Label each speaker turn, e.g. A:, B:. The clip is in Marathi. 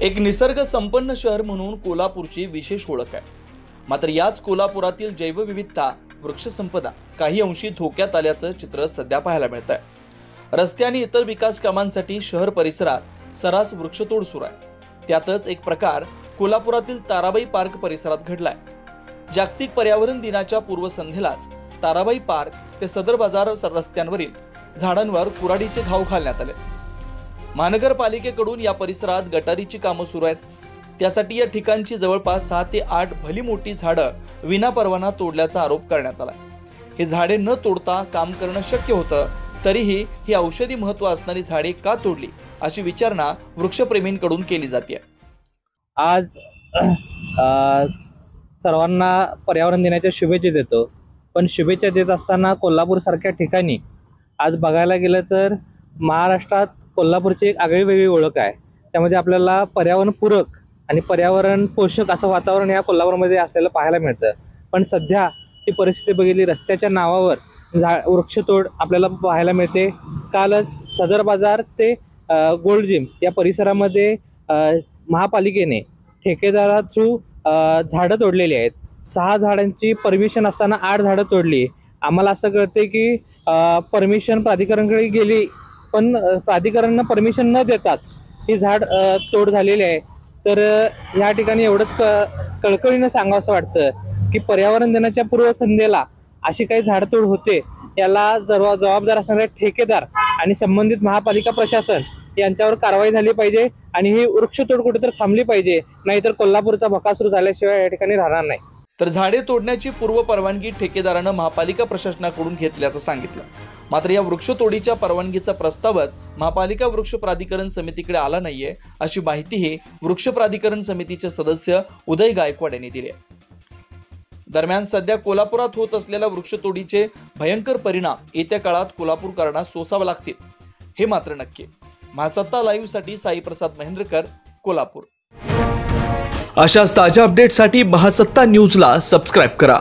A: एक निसर्ग संपन्न शहर म्हणून कोल्हापूरची विशेष ओळख आहे। मात्र याच कोल्हापुरातील जैवविविधता, वृक्षसंपदा काही अंशी धोक्यात आल्याचं चित्र सध्या पाहायला मिळत आहे। रस्ते आणि इतर विकास कामांसाठी शहर परिसरात सर्रास वृक्षतोड सुरू आहे। त्यातच एक प्रकार कोल्हापुरातील ताराबाई पार्क परिसरात घडलाय। जागतिक पर्यावरण दिनाच्या पूर्वसंध्येलाच ताराबाई पार्क ते सदर बाजार रस्त्यांवरील झाडांवर कुऱ्हाडीचे घाव घालण्यात आले। महानगरपालिकेकडून या परिसरात गटारीची कामं सुरू आहेत। त्यासाठी या ठिकाणची जवळपास 6 ते 8 भली मोठी झाडं विनापरवाना तोडल्याचा आरोप करण्यात आला। हे झाडे न तोडता काम करणं शक्य होतं, तरीही ही औषधी महत्त्व असणारी झाडे का तोडली अशी विचारणा वृक्षप्रेमींकडून केली जाते।
B: आज सर्वांना पर्यावरण दिनाच्या शुभेच्छा देतो। पण शुभेच्छा देत असताना कोल्हापूर सारख्या ठिकाणी आज बघायला गेलं तर महाराष्ट्रात कोल्हापूरची एक आगळीवेगळी ओळख आहे। त्यामध्ये आपल्याला पर्यावरणपूरक आणि पर्यावरण पोषक असं वातावरण या कोल्हापूरमध्ये असलेलं पाहायला मिळतं। पण सध्या ही परिस्थिती बघितली, रस्त्याच्या नावावर वृक्षतोड आपल्याला पाहायला मिळते। कालच सदर बाजार ते गोल्ड जिम या परिसरामध्ये महापालिकेने ठेकेदारा थ्रू झाडं तोडलेली आहेत। 6 झाडांची परमिशन असताना 8 झाडं तोडली। आम्हाला असं कळते की परमिशन प्राधिकरणाकडे गेली, पण प्राधिकरणानं परमिशन न देताच ही झाड तोड झालेली आहे। तर या ठिकाणी एवढंच कळकळीनं सांगावंसं वाटतं की पर्यावरण दिनाच्या पूर्वसंध्येला अशी काही झाडतोड होते, याला जबाबदार असणारे ठेकेदार आणि संबंधित महापालिका प्रशासन यांच्यावर कारवाई झाली पाहिजे आणि ही वृक्षतोड कुठेतरी थांबली पाहिजे, नाहीतर कोल्हापूरचा बकासूर झाल्याशिवाय या ठिकाणी राहणार नाही।
A: तर झाडे तोडण्याची पूर्व परवानगी ठेकेदारानं महापालिका प्रशासनाकडून घेतल्याचं सांगितलं। मात्र या वृक्षतोडीच्या परवानगीचा प्रस्तावच महापालिका वृक्ष प्राधिकरण समितीकडे आला नाहीये, अशी माहितीही वृक्ष प्राधिकरण समितीचे सदस्य उदय गायकवाड यांनी दिली आहे। दरम्यान सध्या कोल्हापुरात होत असलेल्या वृक्षतोडीचे भयंकर परिणाम येत्या काळात कोल्हापूरकरांना सोसावे लागतील, हे मात्र नक्की। महासत्ता लाईव्ह साठी साई प्रसाद महेंद्रकर, कोल्हापूर। अशाच ताज्या अपडेटसाठी महासत्ता न्यूजला सबस्क्राइब करा।